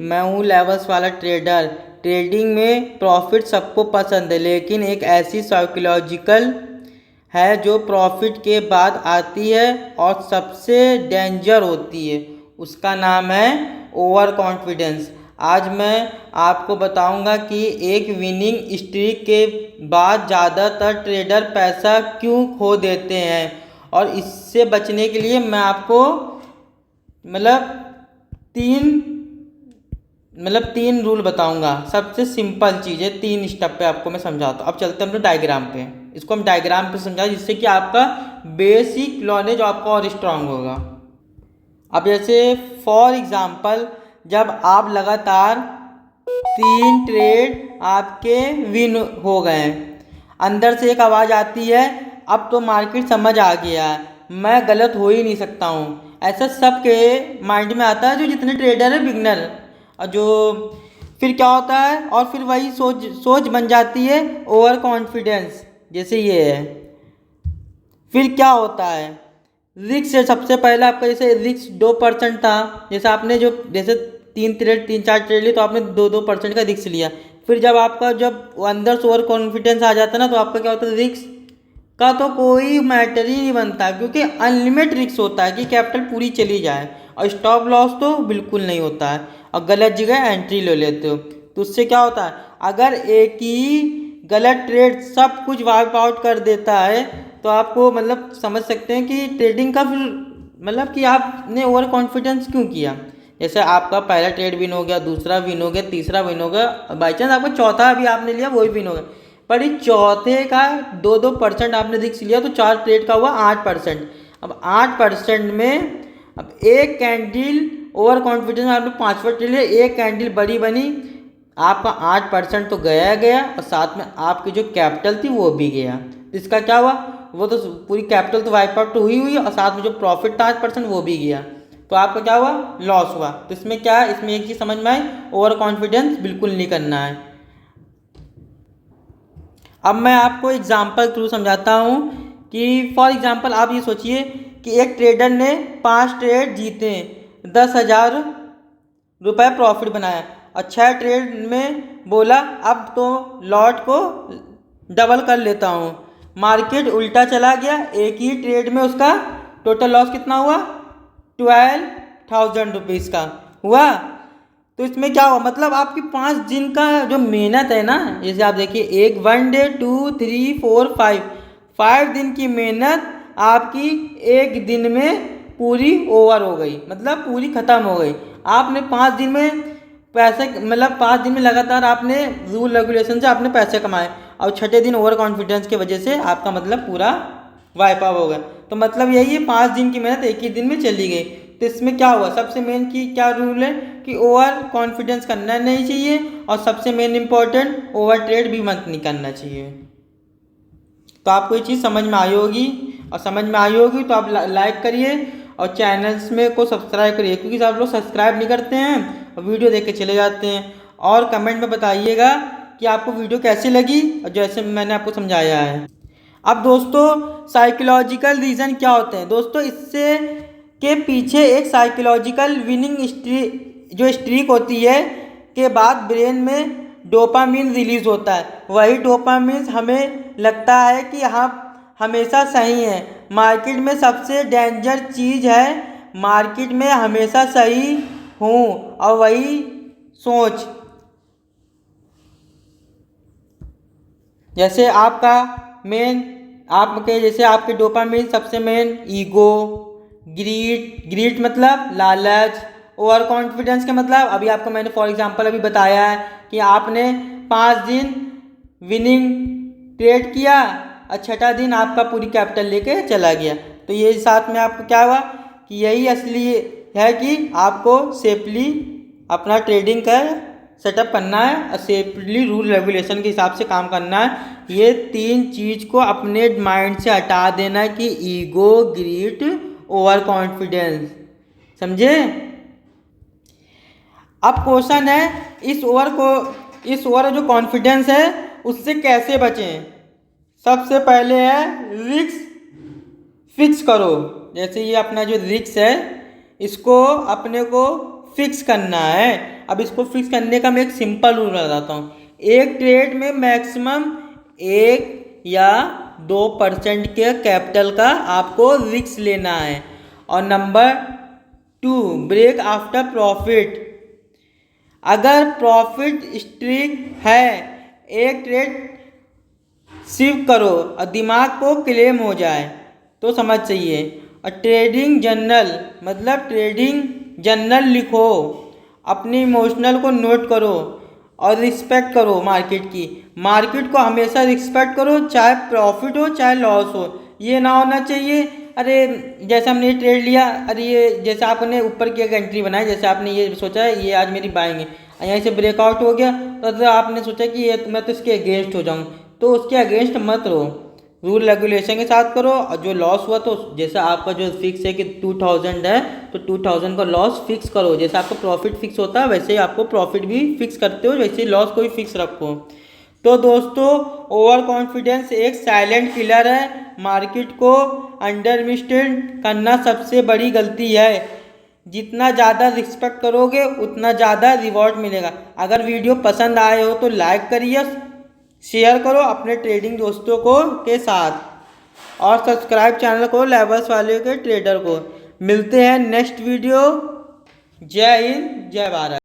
मैं हूँ लेवल्स वाला ट्रेडर। ट्रेडिंग में प्रॉफिट सबको पसंद है, लेकिन एक ऐसी साइकोलॉजिकल है जो प्रॉफिट के बाद आती है और सबसे डेंजर होती है। उसका नाम है ओवर कॉन्फिडेंस। आज मैं आपको बताऊंगा कि एक विनिंग स्ट्रीक के बाद ज़्यादातर ट्रेडर पैसा क्यों खो देते हैं, और इससे बचने के लिए मैं आपको मतलब तीन रूल बताऊंगा। सबसे सिंपल चीज़ है, 3 स्टेप पे आपको मैं समझाता हूँ। अब चलते हैं हम लोग डायग्राम पे। इसको हम डायग्राम पे समझाएं जिससे कि आपका बेसिक नॉलेज आपका और स्ट्रांग होगा। अब जैसे फॉर एग्जांपल, जब आप लगातार 3 ट्रेड आपके विन हो गए, अंदर से एक आवाज़ आती है, अब तो मार्केट समझ आ गया है, मैं गलत हो ही नहीं सकता हूँ। ऐसा सबके माइंड में आता है, जो जितने ट्रेडर है बिगनर। और जो फिर क्या होता है, और फिर वही सोच बन जाती है ओवर कॉन्फिडेंस, जैसे ये है। फिर क्या होता है, रिक्स है। सबसे पहले आपका जैसे रिक्स 2% था, जैसे आपने जैसे 3-4 ट्रेड ली तो आपने 2% का रिक्स लिया। फिर जब अंदर से ओवर कॉन्फिडेंस आ जाता है ना, तो आपका क्या होता है, रिक्स का तो कोई मैटर ही नहीं बनता, क्योंकि अनलिमिटेड रिक्स होता है कि कैपिटल पूरी चली जाए, और स्टॉप लॉस तो बिल्कुल नहीं होता है, और गलत जगह एंट्री ले लेते हो। तो उससे क्या होता है, अगर एक ही गलत ट्रेड सब कुछ वाइप आउट कर देता है, तो आपको मतलब समझ सकते हैं कि ट्रेडिंग का फिर मतलब कि आपने ओवर कॉन्फिडेंस क्यों किया। जैसे आपका पहला ट्रेड विन हो गया, दूसरा विन हो गया, तीसरा विन हो गया, बाई चांस आपका चौथा भी आपने लिया, वही विन हो गया, पर इस चौथे का 2% आपने रिस्क लिया, तो 4 ट्रेड का हुआ 8%। अब 8% में अब एक कैंडल ओवर कॉन्फिडेंस आपने 5वां ट्रेड लिया, एक कैंडल बड़ी बनी, आपका 8% तो गया, और साथ में आपकी जो कैपिटल थी वो भी गया। तो इसका क्या हुआ, वो तो पूरी कैपिटल तो वाइप आउट हुई, और साथ में जो प्रॉफिट था 8% वो भी गया, तो आपका क्या हुआ, लॉस हुआ। तो इसमें क्या है, इसमें एक चीज़ समझ में आई, ओवर कॉन्फिडेंस बिल्कुल नहीं करना है। अब मैं आपको एग्जाम्पल थ्रू समझाता हूँ कि फॉर एग्जाम्पल आप ये सोचिए कि एक ट्रेडर ने 5 ट्रेड जीते, 10,000 रुपये प्रॉफिट बनाया, और 6 ट्रेड में बोला अब तो लॉट को डबल कर लेता हूँ। मार्केट उल्टा चला गया, एक ही ट्रेड में उसका टोटल लॉस कितना हुआ, 12,000 रुपीज़ का हुआ। तो इसमें क्या हुआ, मतलब आपकी 5 दिन का जो मेहनत है ना, जैसे आप देखिए, 1 डे 2 3 4 5 दिन की मेहनत आपकी एक दिन में पूरी ओवर हो गई, मतलब पूरी ख़त्म हो गई। आपने 5 दिन में पैसे, मतलब 5 दिन में लगातार आपने रूल रेगुलेशन से आपने पैसे कमाए, और छठे दिन ओवर कॉन्फिडेंस की वजह से आपका मतलब पूरा वाइप आउट हो गया। तो मतलब यही है, 5 दिन की मेहनत एक ही दिन में चली गई। तो इसमें क्या हुआ, सबसे मेन की क्या रूल है कि ओवर कॉन्फिडेंस करना नहीं चाहिए, और सबसे मेन इंपॉर्टेंट ओवर ट्रेड भी मत नहीं करना चाहिए। तो आपको ये चीज़ समझ में आई होगी, और समझ में आई होगी तो आप लाइक करिए और चैनल्स में को सब्सक्राइब करिए, क्योंकि सब लोग सब्सक्राइब नहीं करते हैं और वीडियो देख के चले जाते हैं। और कमेंट में बताइएगा कि आपको वीडियो कैसी लगी, और जैसे मैंने आपको समझाया है। अब दोस्तों, साइकोलॉजिकल रीज़न क्या होते हैं दोस्तों, इससे के पीछे एक साइकोलॉजिकल विनिंग स्ट्रीक होती है के बाद ब्रेन में डोपामिन रिलीज होता है। वही डोपामिन हमें लगता है कि हम हमेशा सही हैं। मार्केट में सबसे डेंजर चीज़ है, मार्केट में हमेशा सही हूँ, और वही सोच, जैसे आपका मेन जैसे आपके डोपामिन सबसे मेन ईगो, ग्रीड मतलब लालच, ओवर कॉन्फिडेंस के मतलब अभी आपको मैंने फॉर एग्जांपल अभी बताया है कि आपने 5 दिन विनिंग ट्रेड किया, और छठा दिन आपका पूरी कैपिटल लेके चला गया। तो ये साथ में आपको क्या हुआ कि यही असली है कि आपको सेफली अपना ट्रेडिंग का सेटअप करना है, और सेफली रूल रेगुलेशन के हिसाब से काम करना है। ये 3 चीज़ को अपने माइंड से हटा देना है कि ईगो, ग्रीड, ओवर कॉन्फिडेंस, समझे। अब क्वेश्चन है, इस ओवर जो कॉन्फिडेंस है उससे कैसे बचें। सबसे पहले है रिस्क फिक्स करो। जैसे ये अपना जो रिस्क है, इसको अपने को फिक्स करना है। अब इसको फिक्स करने का मैं एक सिंपल रूल बताता हूँ। एक ट्रेड में मैक्सिमम 1 या 2% के कैपिटल का आपको रिस्क लेना है। और नंबर 2, ब्रेक आफ्टर प्रॉफिट। अगर प्रॉफिट स्ट्रीक है, एक ट्रेड शिफ्ट करो और दिमाग को क्लेम हो जाए तो समझ चाहिए। और ट्रेडिंग जर्नल, मतलब ट्रेडिंग जर्नल लिखो, अपनी इमोशनल को नोट करो और रिस्पेक्ट करो मार्केट की। मार्केट को हमेशा रिस्पेक्ट करो, चाहे प्रॉफिट हो चाहे लॉस हो। ये ना होना चाहिए अरे जैसे हमने ये ट्रेड लिया, अरे ये जैसे आपने ऊपर की एक एंट्री बनाई, जैसे आपने ये सोचा है ये आज मेरी बाइंग है, यहाँ से ब्रेकआउट हो गया तो आपने सोचा कि ये मैं तो इसके अगेंस्ट हो जाऊँ, तो उसके अगेंस्ट मत रहो, रूल रेगुलेशन के साथ करो। और जो लॉस हुआ तो जैसे आपका जो फिक्स है कि 2000 है तो 2000 का लॉस फिक्स करो। जैसे आपका प्रॉफिट फिक्स होता है वैसे ही आपको प्रॉफिट भी फिक्स करते हो, वैसे ही लॉस को भी फिक्स रखो। तो दोस्तों, ओवर कॉन्फिडेंस एक साइलेंट किलर है। मार्केट को अंडर एस्टिमेट करना सबसे बड़ी गलती है। जितना ज़्यादा रिस्पेक्ट करोगे उतना ज़्यादा रिवॉर्ड मिलेगा। अगर वीडियो पसंद आए हो तो लाइक करिए, शेयर करो अपने ट्रेडिंग दोस्तों को के साथ और सब्सक्राइब चैनल को लेवल्स वाले के ट्रेडर को। मिलते हैं नेक्स्ट वीडियो। जय हिंद, जय भारत।